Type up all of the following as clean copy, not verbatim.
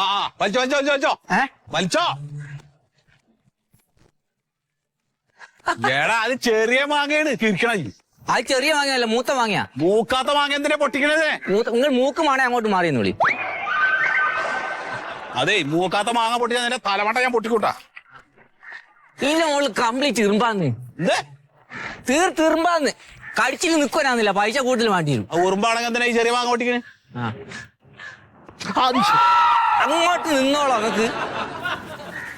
ആ വലിച്ചോ വലിച്ചോ വലിച്ചോ വലിച്ചോ. എടാ അത് ചെറിയ മാങ്ങയാണ് കിരിക്കണ. അത് ചെറിയ മാങ്ങയല്ല, മൂത്ത മാങ്ങയാ. മൂക്കാത്ത മാങ്ങ എന്തിനാ പൊട്ടിക്കണത്? നിങ്ങൾ മൂക്ക് മാണേ അങ്ങോട്ട് മാറിയെന്ന് വിളി. അതെ മൂക്കാത്ത മാങ്ങ പൊട്ടിച്ചാൽ നിന്റെ തലമണ്ട ഞാൻ പൊട്ടിക്കൂട്ടാ. ഇതിന്റെ മുകളിൽ കംപ്ലീറ്റ് ഇറുമ്പാന്ന്, തീർമ്പാന്ന്. കടിച്ചിട്ട് നിക്കുവാനാന്നില്ല, പൈസ കൂടുതൽ വേണ്ടി വരും. ഉറുമ്പാണെങ്കിൽ എന്തിനാ ഈ ചെറിയ മാങ്ങ പൊട്ടിക്കണേ? അങ്ങോട്ട് നിന്നോളോ നിങ്ങക്ക്.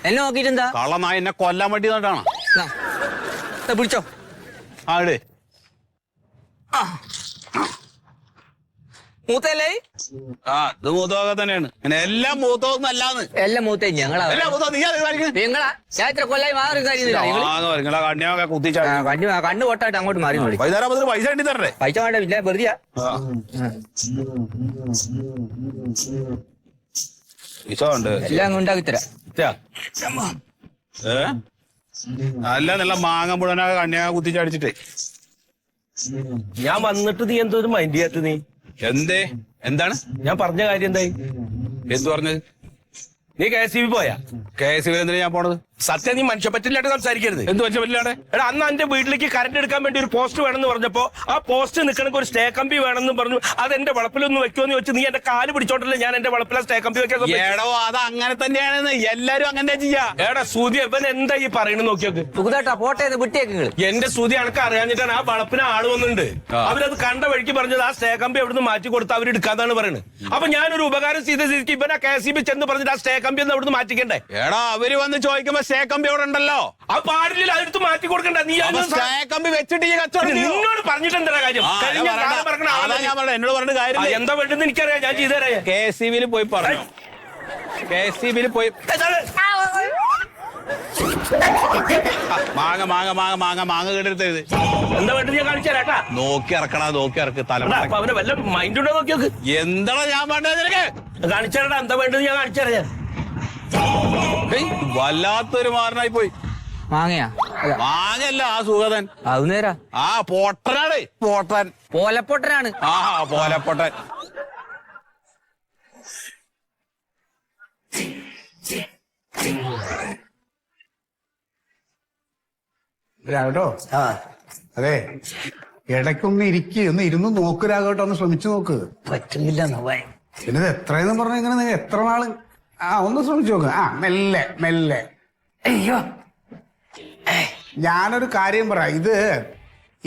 എന്നെ നോക്കിട്ട് എന്താ കള്ളനായ എന്നെ കൊല്ലാൻ വേണ്ടി നട്ടാണ്. പിടിച്ചോ. ആടെ മൂത്തല്ലേ? ഇത് മൂത്തൊക്കെ തന്നെയാണ്. എല്ലാം മൂത്തൊന്നും അല്ലാന്ന്. എല്ലാം മൂത്ത ഞങ്ങളാ. നിങ്ങളാ ഞാൻ ഇത്ര കൊല്ലായി മാറി കണ്ണിയൊക്കെ കുത്തിച്ചാ കണ്ണു പൊട്ടായിട്ട് അങ്ങോട്ട് മാറി. വൈകുന്നേരം പൈസ കണ്ടി തരണ്ടേ? പൈസ വേണ്ട, ഇല്ല വെറുതെ. എല്ലാം ഉണ്ടാക്കി തരാം. അല്ല നല്ല മാങ്ങ മുഴുവനൊക്കെ കണ്ണിയൊക്കെ കുത്തിച്ചടിച്ചിട്ടേ. ഞാൻ വന്നിട്ട് നീ എന്തോ ഒരു മൈൻഡ് ചെയ്യാത്ത നീ? എന്തേ? എന്താണ് ഞാൻ പറഞ്ഞ കാര്യം? എന്തായി? എന്ത് പറഞ്ഞത്? നീ KSB പോയാ? KSB എന്തിനാ ഞാൻ പോണത്? സത്യം, നീ മനുഷ്യപ്പറ്റില്ലാണ്ട് സംസാരിക്കരുത്. എന്ത് മനുഷ്യപ്പറ്റില്ലാണ്ട്? എടാ, അന്ന് എന്റെ വീട്ടിലേക്ക് കറണ്ട് എടുക്കാൻ വേണ്ടി ഒരു പോസ്റ്റ് വേണമെന്ന് പറഞ്ഞപ്പോ ആ പോസ്റ്റ് നിൽക്കണമെങ്കിൽ ഒരു സ്റ്റേ കമ്പി വേണമെന്ന് പറഞ്ഞു. അത് എന്റെ വളപ്പിലൊന്ന് വെക്കുമെന്ന് വെച്ച് നീ എന്റെ കാല് പിടിച്ചോണ്ടല്ലേ ഞാൻ എന്റെ വളപ്പിലെ സ്റ്റേ കമ്പി വെക്കാൻ. എടോ അത് അങ്ങനെ തന്നെയാണെന്ന് എല്ലാരും അങ്ങനെ ചെയ്യാ. എടാ സൂതി, ഇവൻ എന്താ ഈ പറയുന്നത് നോക്കിയൊക്കെ. സുഖതാട്ടാ പോട്ടെ വിട്ടേക്ക്. എന്റെ സൂതി അനക്ക് അറിയാഞ്ഞിട്ടാണ്. ആ വളപ്പിന് ആള് വന്നിട്ടുണ്ട്. അവരത് കണ്ട വഴിക്ക് പറഞ്ഞത് ആ സ്റ്റേ കമ്പി അവിടുന്ന് മാറ്റി കൊടുത്ത് അവരെടുക്കാന്നാണ് പറയുന്നത്. അപ്പൊ ഞാനൊരു ഉപകാരം ചെയ്ത സ്ഥിതിക്ക് ഇവനെ KSB ചെന്ന് പറഞ്ഞിട്ട് ആ സ്റ്റേ കമ്പി ഒന്ന് അവിടുന്ന് മാറ്റിക്കണ്ടേ? എടാ അവര് വന്ന് ചോദിക്കുമ്പോ സ്റ്റേ കമ്പി അവിടെ ഉണ്ടല്ലോ. അത് പാടില്ല, അതെടുത്ത് മാറ്റി കൊടുക്കണ്ട. നീ കമ്പി വെച്ചിട്ട് നിന്നോട് പറഞ്ഞിട്ട് എന്താ കാര്യം? എന്നോട് പറഞ്ഞ കാര്യം എന്താ വേണ്ടെന്ന് എനിക്കറിയാം, ഞാൻ ചെയ്തുതരാം. KSB പോയി പറഞ്ഞു. KSB പോയി മാങ്ങ മാങ്ങ മാങ്ങ മാങ്ങ മാങ്ങ കേട്ടെടുത്തത് എന്താ വേണ്ടത് ഞാൻ കാണിച്ചു തരാട്ടാ. നോക്കി ഇറക്കണ നോക്കി ഇറക്ക് തല. അവന് വല്ല മൈൻഡ് ഉണ്ടോ നോക്കി നോക്ക്. എന്താടാ ഞാൻ വേണ്ടത് നിനക്ക്? കാണിച്ചു തരാടാ, എന്താ വേണ്ടത് ഞാൻ കാണിച്ചു തരാം. വല്ലാത്തൊരു മാറനായി പോയി. മാങ്ങയാ? മാങ്ങല്ല, ആ സുഗതൻ. അത് നേരാ. പൊട്ടനാണ്. പൊട്ടൻ പോലപ്പൊട്ടനാണ്. പോലപ്പൊട്ടൻ. രാഘട്ടോ, അതെ ഇടയ്ക്കൊന്ന് ഒന്ന് ഇരുന്ന് നോക്ക് രാഘട്ടോ, ഒന്ന് ശ്രമിച്ചു നോക്ക്. പറ്റുന്നില്ല. പിന്നെ ഇത് എത്രയെന്ന് പറഞ്ഞ ഇങ്ങനെ നിങ്ങൾ എത്ര നാള് ഒന്ന് ശ്രമിച്ചു നോക്ക്. മെല്ലെ മെല്ലെ. അയ്യോ, ഞാനൊരു കാര്യം പറയാം. ഇത്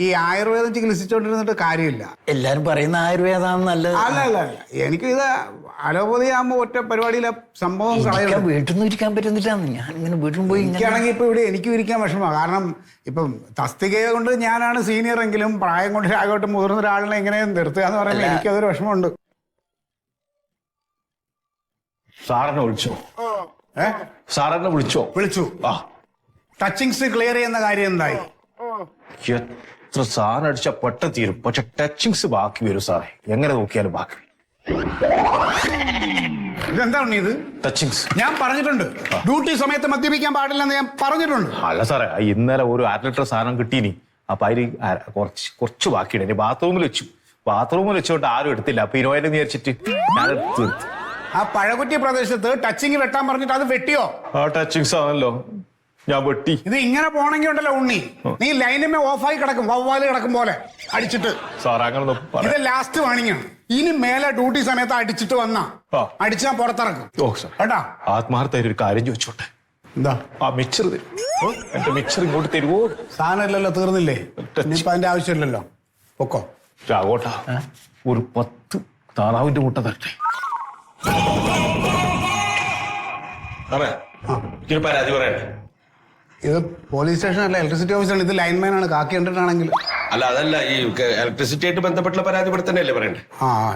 ഈ ആയുർവേദം ചികിത്സിച്ചോണ്ടിരുന്നിട്ട് കാര്യമില്ല. എല്ലാരും പറയുന്ന ആയുർവേദമാണ് നല്ലത്. അല്ല അല്ല അല്ല, എനിക്കിത് അലോപതി ആകുമ്പോ ഒറ്റ പരിപാടിയിലെ സംഭവം കളയണം. വീട്ടിൽ നിന്ന് ഇരിക്കാൻ പറ്റുന്നില്ല. ഞാൻ ഇങ്ങനെ വീട്ടിൽ പോയി എനിക്കാണെങ്കിൽ ഇപ്പൊ ഇവിടെ എനിക്കും ഇരിക്കാൻ വിഷമമാണ്. കാരണം ഇപ്പം തസ്തിക കൊണ്ട് ഞാനാണ് സീനിയർ എങ്കിലും പ്രായം കൊണ്ട് രാഘവട്ട് മുതിർന്ന ഒരാളിനെ എങ്ങനെ നിർത്തുക എന്ന് പറയുമ്പോൾ എനിക്കതൊരു വിഷമമുണ്ട്. സാറിനെ വിളിച്ചോ? സാറിനെ വിളിച്ചു. ടച്ചിങ്സ് ക്ലിയർ ചെയ്യുന്ന കാര്യം എന്തായി? എത്ര സാറിനടിച്ച പെട്ട തീരും, പക്ഷെ ടച്ചിങ്സ് ബാക്കി വരും സാറേ. എങ്ങനെ നോക്കിയാലും ബാക്കി. ഇതെന്താണ് ഇത്? ടച്ചിങ്സ് ഞാൻ പറഞ്ഞിട്ടുണ്ട്, ഡ്യൂട്ടി സമയത്ത് മദ്യപിക്കാൻ പാടില്ലെന്ന് ഞാൻ പറഞ്ഞിട്ടുണ്ട്. അല്ല സാറേ, ഇന്നലെ ഒരു 1/2 ലിറ്റർ സാധനം കിട്ടീനി. അപ്പൊ അതിൽ കുറച്ച് ബാക്കിയുണ്ട്. ഇനി ബാത്റൂമിൽ വെച്ചോട്ട് ആരും എടുത്തില്ല. അപ്പൊ ഇരുപതിന് വിചാരിച്ചിട്ട് ഞാൻ എടുത്തു. ആ പഴകുറ്റി പ്രദേശത്ത് ടച്ചിങ് വെട്ടാൻ പറഞ്ഞിട്ട് അത് വെട്ടിയോ? ആ ടച്ചിങ്സ് ആണല്ലോ, ഞാൻ വെട്ടി. ഇത് ഇങ്ങനെ പോണെങ്കിൽ ഉണ്ടല്ലോ ഉണ്ണി, നീ ലൈനിമേ ഓഫായി കിടക്കും, വവ്വാല് കിടക്കും പോലെ അടിച്ചിട്ട്. സാർ അങ്ങനെ ഇത് ലാസ്റ്റ് വാണിംഗ് ആണ്. ഇനി മേലെ ഡ്യൂട്ടി സമയത്ത് അടിച്ചിട്ട് വന്നാ അടിച്ചാ പുറത്തിറക്കും കേട്ടാ. ആത്മാർത്ഥ ഒരു കാര്യം ചോദിച്ചോട്ടെ. എന്താ? ആ മിക്സർ തരും. എന്റെ മിക്സർ ഇങ്ങോട്ട് തരുവോ? സാധനം ഇല്ലല്ലോ, തീർന്നില്ലേ? ഇനിയിപ്പോ അതിന്റെ ആവശ്യമില്ലല്ലോ. പൊക്കോ രാഘോട്ടാ, ഒരു 10 താറാവിന്റെ മുട്ട തരട്ടെ. പരാതി പറയട്ടെ. ഇത് പോലീസ് സ്റ്റേഷൻ അല്ല, ഇലക്ട്രിസിറ്റി ഓഫീസാണ്. ഇത് ലൈൻമാൻ ആണ്. കാക്കി കണ്ടിട്ടാണെങ്കിൽ അല്ല, അതല്ല, ഈ ഇലക്ട്രിസിറ്റി ആയിട്ട് ബന്ധപ്പെട്ടുള്ള പരാതിപ്പെടുത്തന്നല്ലേ പറയണ്ടേ?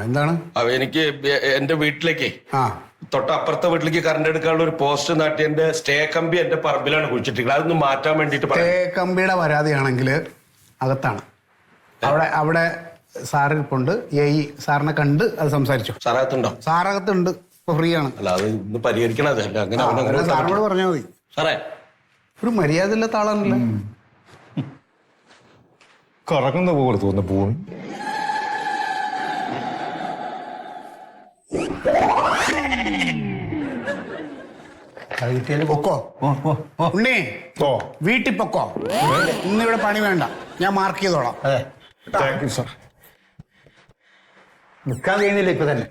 എന്താണ്? എനിക്ക് എന്റെ വീട്ടിലേക്ക് തൊട്ടപ്പുറത്തെ വീട്ടിലേക്ക് കറണ്ട് എടുക്കാനുള്ള ഒരു പോസ്റ്റ് നാട്ടി എന്റെ സ്റ്റേ കമ്പി എന്റെ പറമ്പിലാണ് കുഴിച്ചിട്ടിരിക്കുന്നത്. അതൊന്ന് മാറ്റാൻ വേണ്ടിട്ട്. സ്റ്റേ കമ്പിയുടെ പരാതിയാണെങ്കിൽ അകത്താണ്. അവിടെ സാറിപ്പുണ്ട്. സാറിനെ കണ്ട് അത് സംസാരിച്ചു. സാറകത്തുണ്ടോ? സാറകത്തുണ്ട്, ഇപ്പൊ ഫ്രീ ആണ്. അല്ല, അത് ഇന്ന് പരിഹരിക്കണത് അങ്ങനെ സാറിനോട് പറഞ്ഞാൽ മതി. സാറേ, ഒരു മര്യാദ ഇല്ലാത്ത ആളാണല്ലേ. കറങ്ങുന്ന പോലെ തോന്നുന്നു ഭൂമി. പൊക്കോ ഉണ്ണി വീട്ടിൽ പൊക്കോ. ഇന്നിവിടെ പണി വേണ്ട, ഞാൻ മാർക്ക് ചെയ്തോളാം. Thank you sir. നിൽക്കാൻ കഴിയുന്നില്ല ഇപ്പൊ തന്നെ.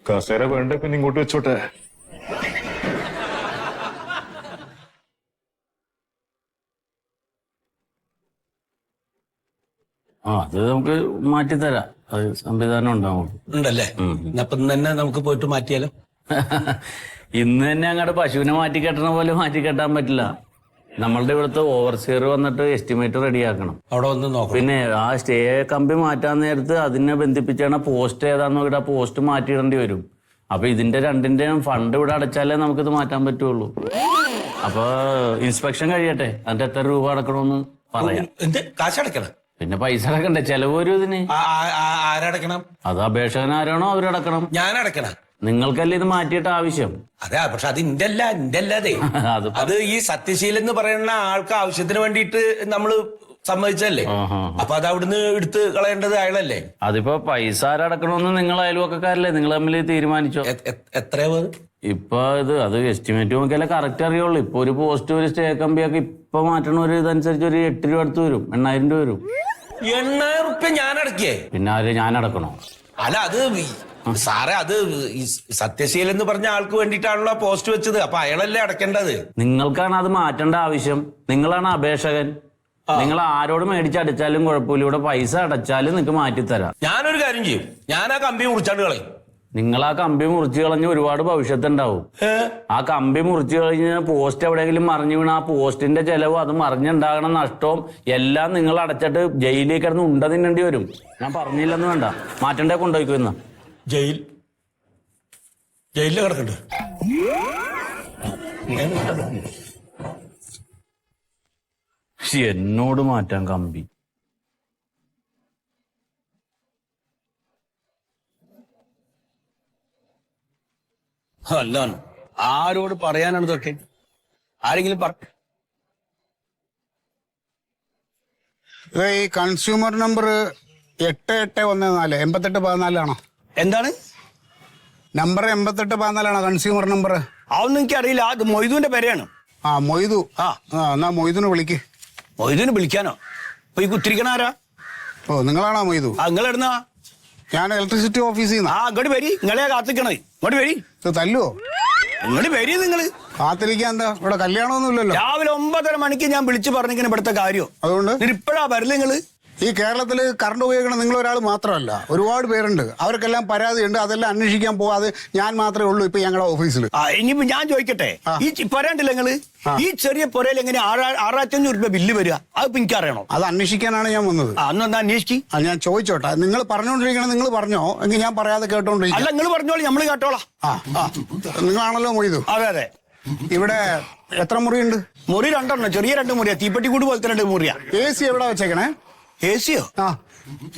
കസേര വേണ്ട പിന്നെ ഇങ്ങോട്ട് വെച്ചോട്ടെ. അത് നമുക്ക് മാറ്റിത്തരാം. അത് സംവിധാനം ഉണ്ടാവും. ഉണ്ടല്ലേ? അപ്പൊ തന്നെ നമുക്ക് പോയിട്ട് മാറ്റിയാലോ? ഇന്ന് തന്നെ അങ്ങോട്ട് പശുവിനെ മാറ്റി കെട്ടണ പോലെ മാറ്റി കെട്ടാൻ പറ്റില്ല. നമ്മളുടെ ഇവിടുത്തെ ഓവർസിയർ വന്നിട്ട് എസ്റ്റിമേറ്റ് റെഡിയാക്കണം. അവിടെ വന്ന് നോക്കാം. പിന്നെ ആ സ്റ്റേ കമ്പി മാറ്റാൻ നേരത്ത് അതിനെ ബന്ധിപ്പിച്ചാണ് പോസ്റ്റ് ഏതാന്ന് നോക്കിയിട്ട് ആ പോസ്റ്റ് മാറ്റിയിടേണ്ടി വരും. അപ്പൊ ഇതിന്റെ രണ്ടിന്റെയും ഫണ്ട് ഇവിടെ അടച്ചാലേ നമുക്കിത് മാറ്റാൻ പറ്റുള്ളൂ. അപ്പൊ ഇൻസ്പെക്ഷൻ കഴിയട്ടെ, അതിന്റെ എത്ര രൂപ അടക്കണമെന്ന് പറയാം. എന്ത് കാശടക്കണം? പിന്നെ പൈസ അടക്കണ്ടേ? ചെലവ് വരും ഇതിന്. ആരടക്കണം? അത് അപേക്ഷകൻ ആരാണോ അവരടക്കണം. ഞാൻ അടക്കണം? നിങ്ങൾക്കല്ലേ ഇത് മാറ്റിയിട്ട് ആവശ്യം. അതെ, പക്ഷെ അത് ഇന്റെ അല്ലേ അത് ഈ സത്യശീലൻ എന്ന് പറയുന്ന ആൾക്ക് ആവശ്യത്തിന് വേണ്ടിയിട്ട് നമ്മള് സമ്മതിച്ചല്ലേ. അപ്പൊ അത് അവിടുന്ന് എടുത്ത് കളയേണ്ടത് അയാളല്ലേ. അതിപ്പോ പൈസ ആരടക്കണമെന്ന് നിങ്ങൾ അയൽവക്കക്കാരല്ലേ, നിങ്ങൾ തമ്മിൽ തീരുമാനിച്ചോ? എത്രയാ? ഇപ്പൊ അത് എസ്റ്റിമേറ്റ് നോക്കിയാലേ കറക്റ്റ് അറിയുള്ളൂ. ഇപ്പൊ ഒരു പോസ്റ്റ് ഒരു സ്റ്റേ കമ്പിയൊക്കെ ഇപ്പൊ മാറ്റണ ഒരു ഇതനുസരിച്ച് ഒരു 8 രൂപ അടുത്ത് വരും, 8000 രൂപ വരും. 8000 റുപ്യ ഞാൻ അടക്കിയേ? പിന്നെ ആര് ഞാൻ അടക്കണോ? അല്ല അത് സാറേ, അത് സത്യശീലൻ എന്ന് പറഞ്ഞ ആൾക്ക് വേണ്ടിയിട്ടാണല്ലോ പോസ്റ്റ് വെച്ചത്. അപ്പൊ അയാളല്ലേ അടക്കേണ്ടത്. നിങ്ങൾക്കാണ് അത് മാറ്റേണ്ട ആവശ്യം. നിങ്ങളാണ് അപേക്ഷകൻ. നിങ്ങൾ ആരോട് മേടിച്ചടിച്ചാലും കുഴപ്പമില്ല, ഇവിടെ പൈസ അടച്ചാലും നിങ്ങൾക്ക് മാറ്റിത്തരാം. ഞാനൊരു കാര്യം ചെയ്യും, ഞാൻ ആ കമ്പി മുറിച്ചാണ്ട് കളയും. നിങ്ങൾ ആ കമ്പി മുറിച്ച് കളഞ്ഞ് ഒരുപാട് ഭവിഷ്യത്ത് ഉണ്ടാവും. ആ കമ്പി മുറിച്ച് കഴിഞ്ഞ് പോസ്റ്റ് എവിടെയെങ്കിലും മറിഞ്ഞു വീണ ആ പോസ്റ്റിന്റെ ചെലവ്, അത് മറിഞ്ഞുണ്ടാകണ നഷ്ടവും എല്ലാം നിങ്ങൾ അടച്ചിട്ട് ജയിലിൽ കിടന്ന് ഉണ്ട തിന്നേണ്ടി വരും. ഞാൻ പറഞ്ഞില്ലെന്ന് വേണ്ട, മാറ്റണ്ടേ കൊണ്ടുപോയിക്കുന്ന ജയിലിൽ കിടക്കണ്ട്. എന്നോട് മാറ്റാൻ കമ്പി. അല്ലാണ് ആരോട് പറയാനാണ് ഇതൊക്കെ? ആരെങ്കിലും ഈ കൺസ്യൂമർ നമ്പർ 8814 8814 എന്താണ് നമ്പർ? 8814 consumer number. അതൊന്നും എനിക്കറിയില്ല. അത് മൊയ്തുവിന്റെ പേരെയാണ്. ആ മൊയ്തു. എന്നാ മൊയ്തുനെ വിളിക്ക്. മൊയ്തുവിനെ വിളിക്കാനോ? ഇപ്പൊ ഈ കുത്തിരിക്കണ ആരാ? ഓ, നിങ്ങളാണോ മൊയ്തു? നിങ്ങൾ എവിടുന്നാ? ഞാൻ ഇലക്ട്രിസിറ്റി ഓഫീസിൽ നിന്ന്. ഇങ്ങോട്ട് വരി, നിങ്ങളെ കാത്തിക്കണേ. ഇങ്ങോട്ട് വരി. തല്ലുവോ? ഇങ്ങോട്ട് വരി. നിങ്ങള് കാത്തിരിക്കാൻ എന്താ? ഇവിടെ കല്യാണമൊന്നുമില്ലല്ലോ. രാവിലെ 9:30 മണിക്ക് ഞാൻ വിളിച്ചു പറഞ്ഞിങ്ങനെ ഇവിടുത്തെ കാര്യം. അതുകൊണ്ട് ഇപ്പോഴാ വരില്ല നിങ്ങള്? ഈ കേരളത്തിൽ കറണ്ട് ഉപയോഗിക്കണം നിങ്ങൾ ഒരാൾ മാത്രമല്ല, ഒരുപാട് പേരുണ്ട്. അവർക്കെല്ലാം പരാതിയുണ്ട്. അതെല്ലാം അന്വേഷിക്കാൻ പോവാതെ ഞാൻ മാത്രമേ ഉള്ളൂ ഇപ്പൊ ഞങ്ങളുടെ ഓഫീസിൽ. ഇനിയിപ്പോ ഞാൻ ചോദിക്കട്ടെ, ഈ പറയാണ്ടില്ല നിങ്ങള് ഈ ചെറിയ പുരയിൽ എങ്ങനെ 6500 രൂപ ബില്ല് വരിക? അതിപ്പോ എനിക്കറിയണോ? അത് അന്വേഷിക്കാനാണ് ഞാൻ വന്നത്. അന്നെന്താ അന്വേഷിക്കും? ഞാൻ ചോദിച്ചോട്ടെ, നിങ്ങൾ പറഞ്ഞോണ്ടിരിക്കണം. നിങ്ങൾ പറഞ്ഞോ എങ്കിൽ ഞാൻ പറയാതെ കേട്ടോണ്ടിരിക്കും. അല്ല, നിങ്ങൾ പറഞ്ഞോളൂ, നമ്മള് കേട്ടോളാം. നിങ്ങളാണല്ലോ മൊയ്തു. അതെ അതെ. ഇവിടെ എത്ര മുറിയുണ്ട്? മുറി 2 ചെറിയ 2 മുറിയാ. തീപ്പെട്ടി കൂട് പോലത്തെ 2 മുറിയാ. AC എവിടെ വെച്ചേക്കണേ? AC-യോ?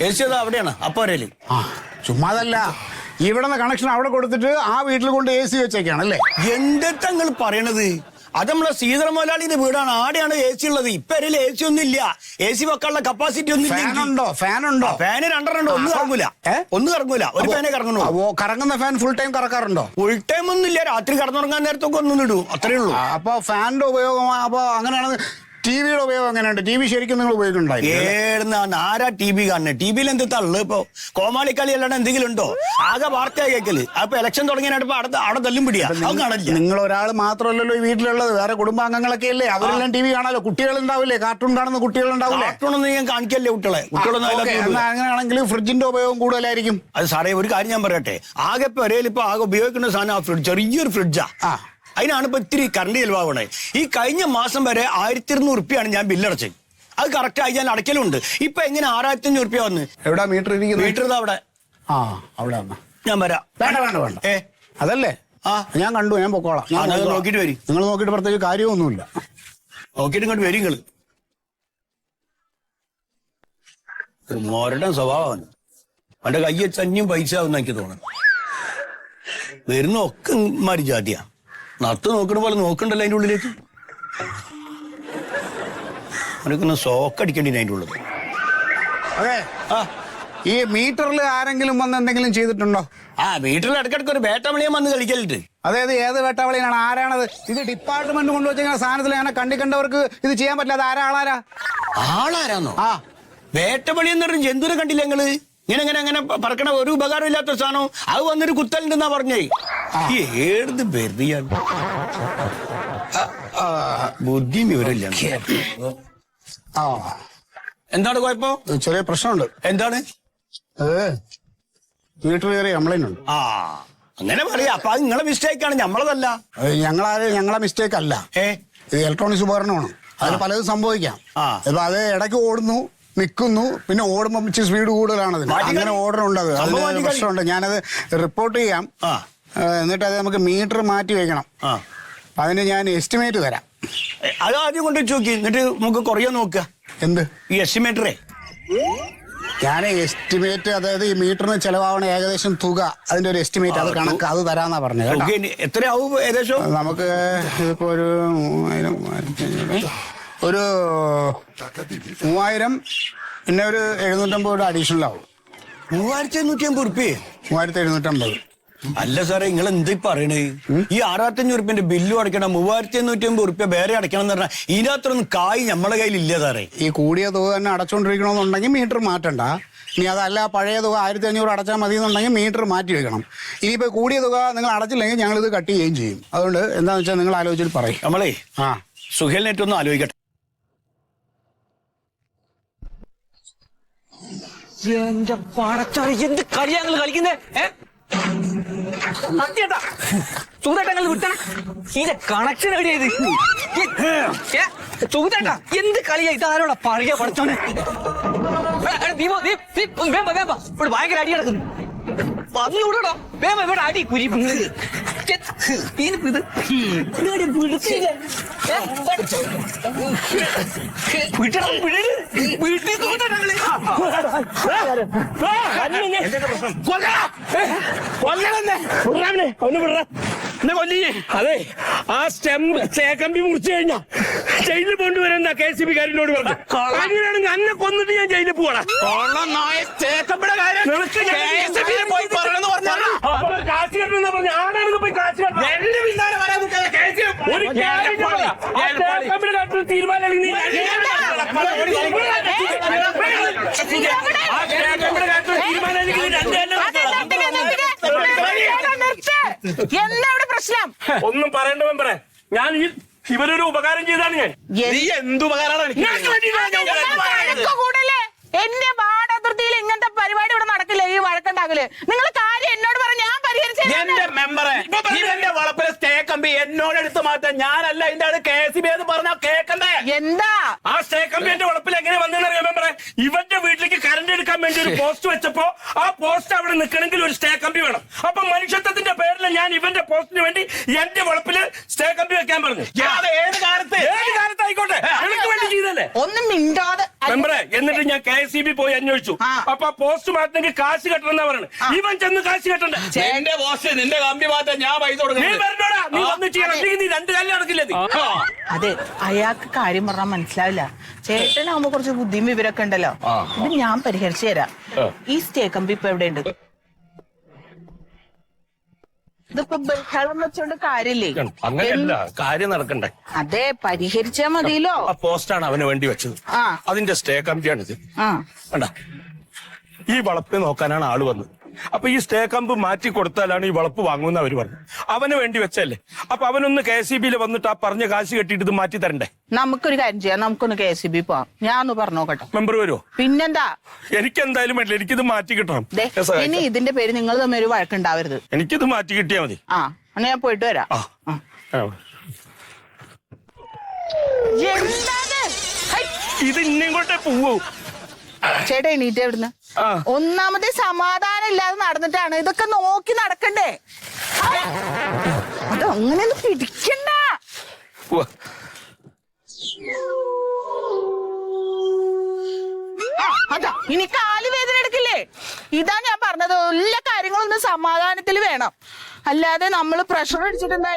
AC അത് അവിടെയാണ്, അപ്പോരേല്. ചുമ്മാതല്ല, ഇവിടുന്ന് കണക്ഷൻ അവിടെ കൊടുത്തിട്ട് ആ വീട്ടിൽ കൊണ്ട് AC വെച്ചേക്കാണല്ലേ? എന്തൊക്കെ നിങ്ങൾ പറയണത്? അത് നമ്മളെ സീതള മുതലാളിന്റെ വീടാണ്, ആടെയാണ് AC ഉള്ളത്. ഇപ്പൊ AC ഒന്നും ഇല്ല. AC വെക്കാനുള്ള കപ്പാസിറ്റി ഒന്നും ഇല്ല. ഫാനുണ്ടോ? ഫാന് 2 ഒന്നും കറങ്ങൂല. ഒന്നും കറങ്ങൂല. ഒരു ഫാനേ കറങ്ങണോ? കറങ്ങുന്ന ഫാൻ ഫുൾ ടൈം കറക്കാറുണ്ടോ? ഫുൾ ടൈം ഒന്നും ഇല്ല. രാത്രി കടന്നുറങ്ങാൻ നേരത്തൊക്കെ ഒന്നും ഇടൂ, അത്രേ ഉള്ളൂ. അപ്പൊ ഫാനിന്റെ ഉപയോഗം, അപ്പൊ അങ്ങനെയാണ്. ടിവിയുടെ ഉപയോഗം എങ്ങനെയുണ്ട്? ടി വി ശരിക്കും നിങ്ങൾ ഉപയോഗിക്കുന്നുണ്ടായിരുന്നു? ആരാ ടി വി കാണുന്നത്? ടി വിയിൽ എന്ത് തള്ളു? ഇപ്പൊ കോമാളിക്കളി അല്ലാണ്ട് എന്തെങ്കിലും ഉണ്ടോ? ആകെ വാർത്തയാ കേൾക്കല്. അപ്പൊ ഇലക്ഷൻ തുടങ്ങിയപ്പോ അവിടെ തല്ലും പിടിയാ. നിങ്ങൾ ഒരാൾ മാത്രമല്ലല്ലോ ഈ വീട്ടിലുള്ളത്, വേറെ കുടുംബാംഗങ്ങളൊക്കെ അല്ലേ? അവരെല്ലാം ടി വി കാണാലോ. കുട്ടികൾ ഉണ്ടാവില്ലേ? കാർട്ടൂൺ കാണുന്ന കുട്ടികൾ ഉണ്ടാവില്ലേ? കാർട്ടൂണൊന്നും ഞാൻ കാണിക്കല്ലേ കുട്ടികളൊന്നും. അങ്ങനെയാണെങ്കിൽ ഫ്രിഡ്ജിന്റെ ഉപയോഗം കൂടുതലായിരിക്കും. അത് സാറേ, ഒരു കാര്യം ഞാൻ പറയട്ടെ. ആകെ പെരയിൽ ഇപ്പൊ ആകെ ഉപയോഗിക്കുന്ന സാധനം ആ ഫ്രിഡ്ജ്, ചെറിയൊരു ഫ്രിഡ്ജാ. അതിനാണ് ഇപ്പൊ ഇത്തിരി കറണ്ട് ചെലവാകണേ. ഈ കഴിഞ്ഞ മാസം വരെ 1200 റുപ്യാണ് ഞാൻ ബില്ലടച്ചത്. അത് കറക്റ്റ് ആയി ഞാൻ അടയ്ക്കലുണ്ട്. ഇപ്പൊ എങ്ങനെ 6500 റുപ്യ വന്ന്? എവിടെ മീറ്റർ ഇരിക്കുന്നത്? മീറ്റർ അവിടെ. അവിടെ ഞാൻ വരാം. വേണ്ട. അതല്ലേ ഞാൻ കണ്ടു, ഞാൻ പൊക്കോളാം. നോക്കിട്ട് വരി. നിങ്ങൾ നോക്കിയിട്ട് പ്രത്യേകിച്ച് കാര്യമൊന്നുമില്ല. നോക്കിയിട്ട് ഇങ്ങോട്ട് വരി. നിങ്ങള് മോരുടെ സ്വഭാവമാണ്. അവന്റെ കൈ വെച്ച് അന്യം പൈസ ആവുന്ന എനിക്ക് തോന്നുന്നു. വരുന്ന ഒക്കെ മാറി ജാതിയാ. നത്ത് നോക്കണ പോലെ നോക്കണ്ടല്ലോ അതിന്റെ ഉള്ളിലേക്ക്. അവനൊക്കെ സോക്കടിക്കണ്ടി അതിന്റെ ഉള്ളത്. അതെ, ഈ മീറ്ററിൽ ആരെങ്കിലും വന്ന് എന്തെങ്കിലും ചെയ്തിട്ടുണ്ടോ? ആ വീട്ടിൽ ഇടയ്ക്കിടയ്ക്ക് ഒരു വേട്ടമണിയും വന്ന് കളിക്കലുണ്ട്. അതായത് ഏത് വേട്ടാവളിയാണ്? ആരാണത്? ഇത് ഡിപ്പാർട്ട്മെന്റ് കൊണ്ടുവച്ച സാധനത്തിൽ അങ്ങനെ കണ്ടവർക്ക് ഇത് ചെയ്യാൻ പറ്റില്ല. അത് ആളാരാ? ആളാരാന്നോ? ആ വേട്ടമണി എന്ന് പറഞ്ഞ ജന്തുവിനെ കണ്ടില്ല നിങ്ങള്? ഇങ്ങനെ പറക്കണ ഒരു ഉപകാരം ഇല്ലാത്ത സാധനം അത് വന്നൊരു കുത്തലുണ്ടെന്നാ പറഞ്ഞേ. ഈ ഏത് വെറിയാണ് ബുദ്ധിയും വിവരമില്ല. ആ എന്താണ് കുഴപ്പം? ചെറിയ പ്രശ്നമുണ്ട്. എന്താണ്? മീറ്റർ കയറി കംപ്ലൈന്റ് ഉണ്ട്. ആ അങ്ങനെ പറയാ. അപ്പൊ അത് നിങ്ങളെ മിസ്റ്റേക്കാണ്, ഞമ്മളതല്ല. ഞങ്ങളെ മിസ്റ്റേക്ക് അല്ല. ഇത് ഇലക്ട്രോണിക്സ് ഉപകരണമാണ്. അതിൽ പലതും സംഭവിക്കാം. ഇപ്പൊ അത് ഇടയ്ക്ക് ഓടുന്നു, നിൽക്കുന്നു, പിന്നെ ഓടുമ്പോ ഇച്ചിരി സ്പീഡ് കൂടുതലാണ്. അങ്ങനെ ഓർഡറുണ്ട്. അത് പ്രശ്നമുണ്ട്. ഞാനത് റിപ്പോർട്ട് ചെയ്യാം. എന്നിട്ട് അത് നമുക്ക് മീറ്റർ മാറ്റി വെക്കണം. അതിന് ഞാൻ എസ്റ്റിമേറ്റ് തരാം. അത് ആദ്യം കൊണ്ട് നോക്കി, എന്നിട്ട് നമുക്ക് കുറയാൻ നോക്കുക. എന്ത് ഈ എസ്റ്റിമേറ്ററേ? ഞാൻ എസ്റ്റിമേറ്റ്, അതായത് ഈ മീറ്ററിന് ചെലവാവണ ഏകദേശം തുക, അതിന്റെ ഒരു എസ്റ്റിമേറ്റ്, അത് കണക്ക്, അത് തരാന്നാ പറഞ്ഞത്. എത്രയാവും ഏകദേശം? നമുക്ക് ഇതിപ്പോ ഒരു 3000 പിന്നെ ഒരു 750 അഡീഷണൽ ആവും. 3750 ഉറുപ്പ്യ? 3750. അല്ല സാറേ, നിങ്ങൾ എന്താ പറയണേ? ഈ 6500 ഉറുപ്പ്യന്റെ ബില്ലും അടയ്ക്കണം, 3750 ഉറുപ്പ്യ വേറെ അടയ്ക്കണം എന്ന് പറഞ്ഞാൽ ഇതിനകത്തൊന്നും കായ് നമ്മളെ കയ്യിൽ ഇല്ല സാറേ. ഈ കൂടിയ തുക തന്നെ അടച്ചോണ്ടിരിക്കണമെന്നുണ്ടെങ്കിൽ മീറ്റർ മാറ്റണ്ട. ഇനി അതല്ല പഴയ തുക 1500 അടച്ചാൽ മതി എന്നുണ്ടെങ്കിൽ മീറ്റർ മാറ്റി വെക്കണം. ഇനിയിപ്പോ കൂടിയ തുക നിങ്ങൾ അടച്ചില്ലെങ്കിൽ ഞങ്ങൾ ഇത് കട്ട് ചെയ്യുകയും ചെയ്യും. അതുകൊണ്ട് എന്താന്ന് വെച്ചാൽ നിങ്ങൾ ആലോചിച്ചിട്ട് പറയും. നമ്മളേ സുഹേലിനായിട്ടൊന്നും ആലോചിക്കട്ടെ. എന്റെ പടച്ചോനെ, എന്ത് കളിയാ നിങ്ങൾ കളിക്കുന്നേ? സത്യേട്ടാ, സുഖേട്ടങ്ങൾ വിട്ടണം. ഇതിന്റെ കണക്ഷൻ എവിടെയത്? സുഖേട്ടാ, എന്ത് കളിയാ ഇതാരോടാ പറയാ? പടച്ചോനെ, ഇവിടെ ഭയങ്കര അടി കിടക്കുന്നു. വന്നുകൂടോ വേമ, ഇവിടെ അടി കുരി അതെ, ആ സ്റ്റേക്കമ്പി മുറിച്ചു കഴിഞ്ഞാ ജയിലിൽ കൊണ്ടുവരുന്ന KCB കാരനോട് പറഞ്ഞു. അങ്ങനെയാണെങ്കിൽ അന്നെ കൊന്നിട്ട് ഞാൻ ജയിലിൽ പോവാ. കാശ് കെട്ടെന്ന് പറഞ്ഞ ആടാണെന്ന് പോയി കാശ് കെട്ടണം. എന്റെ പിന്നാലെ വരാൻ ഒരു തീരുമാനം എന്താ പ്രശ്നം? ഒന്നും പറയണ്ട മെമ്പറെ, ഞാൻ ഇവരൊരു ഉപകാരം ചെയ്താണ്. ഞാൻ എന്തുപകാരമാണ് കൂടല്ലേ? എന്റെ വാർഡതിർത്തിയിൽ ഇങ്ങനത്തെ പരിപാടി ഇവിടെ നടക്കില്ല. ഈ വഴക്കുണ്ടാകല് നിങ്ങൾ കാര്യം എന്നോട് പറഞ്ഞ ഞാൻ പരിഹരിച്ചു. എന്റെ മെമ്പറെ, ഇവന്റെ വളപ്പിലെ സ്റ്റേ കമ്പി എന്നോട് എടുത്ത് മാറ്റാൻ ഞാനല്ല. ഇതിന്റെ അത് KCB എന്ന് പറഞ്ഞാൽ കേൾക്കണ്ടേ? എന്താ ആ സ്റ്റേ കമ്പി എന്റെ വളപ്പിൽ എങ്ങനെ വന്നറിയാം മെമ്പറെ? ഇവന്റെ വീട്ടിലേക്ക് കറണ്ട് എടുക്കാൻ വേണ്ടി ഒരു പോസ്റ്റ് വെച്ചപ്പോ ആ പോസ്റ്റ് അവിടെ നിൽക്കണമെങ്കിൽ ഒരു സ്റ്റേ കമ്പി വേണം. അപ്പൊ മനുഷ്യത്വത്തിന്റെ പേരിൽ ഞാൻ ഇവന്റെ പോസ്റ്റിന് വേണ്ടി എന്റെ വളപ്പില് സ്റ്റേ കമ്പി വെക്കാൻ പറഞ്ഞു. ഏത് കാലത്തായിക്കോട്ടെ, എനിക്ക് വേണ്ടി ചെയ്തല്ലേ? ഒന്നും മിണ്ടാതെ മെമ്പറെ, എന്നിട്ട് ഞാൻ KCB പോയി അന്വേഷിച്ചു. അപ്പൊ പോസ്റ്റ് മാറ്റണമെങ്കിൽ കാശ് കെട്ടണമെന്നാ പറയണത്. ഇവൻ ചെന്ന് കാശ് കെട്ടണ്ടേ? എന്റെ പോസ്റ്റ് നിന്റെ കമ്പി മാറ്റാൻ ഞാൻ പൈസ കൊടുക്കണം. നീ വരണോടാ, നീ വന്ന് ചെയ്യണം. നീ 2 കാലിൽ നടക്കില്ലേ? അതെ, അയാൾക്ക് കാര്യം പറഞ്ഞാൽ മനസ്സിലാവില്ല. ചേട്ടനാകുമ്പോ കുറച്ച് ബുദ്ധിയും വിവരമൊക്കെ ഉണ്ടല്ലോ. ഇത് ഞാൻ പരിഹരിച്ചു തരാം. ഈ സ്റ്റേ കമ്പി ഇപ്പൊ എവിടെയുണ്ട്? ഇതിപ്പോ ബഹളം വെച്ചോണ്ട് കാര്യമില്ലേ? അങ്ങനെയല്ല, കാര്യം നടക്കണ്ടേ? അതെ, പരിഹരിച്ചാ മതിയല്ലോ. ആ പോസ്റ്റാണ് അവന് വേണ്ടി വെച്ചത്. അതിന്റെ സ്റ്റേ കമ്പിയാണിത്. കണ്ട, ഈ വളപ്പ് നോക്കാനാണ് ആള് വന്നത്. അപ്പൊ ഈ സ്റ്റേ കമ്പ് മാറ്റി കൊടുത്താലാണ് ഈ വളപ്പ് വാങ്ങുമെന്ന് അവര് പറഞ്ഞു. അവന് വേണ്ടി വെച്ചല്ലേ? അപ്പൊ അവനൊന്ന് KCB വന്നിട്ട് ആ പറഞ്ഞ കാശ് കെട്ടിയിട്ട് ഇത് മാറ്റി തരണ്ടേ? നമുക്കൊരു കാര്യം ചെയ്യാം, നമുക്കൊന്ന് KCB പോവാം. ഞാനൊന്ന് പറഞ്ഞോക്കട്ടെ. മെമ്പർ വരുമോ? പിന്നെന്താ, എനിക്ക് എന്തായാലും വേണ്ടില്ല, എനിക്കിത് മാറ്റി കിട്ടണം. ഇനി ഇതിന്റെ പേര് നിങ്ങൾ തമ്മിൽ ഒരു വഴക്കുണ്ടാവരുത്. എനിക്കിത് മാറ്റി കിട്ടിയാ മതി. അങ്ങനെ ഞാൻ പോയിട്ട് വരാം. ഇത് ഇന്നിങ്ങോട്ടേ പോവൂ. ചേട്ടാ എണീറ്റ് എവിടുന്ന്? ഒന്നാമത് സമാധാനം ഇല്ലാതെ നടന്നിട്ടാണ്. ഇതൊക്കെ നോക്കി നടക്കണ്ടേ? അത് അങ്ങനെയൊന്നും പിടിക്കണ്ട. അതാ, ഇനി കാല് വേദന എടുക്കില്ലേ? ഇതാ ഞാൻ പറഞ്ഞത്, എല്ലാ കാര്യങ്ങളൊന്നും സമാധാനത്തിൽ വേണം. അല്ലാതെ നമ്മൾ പ്രഷർ അടിച്ചിട്ട് എന്താ?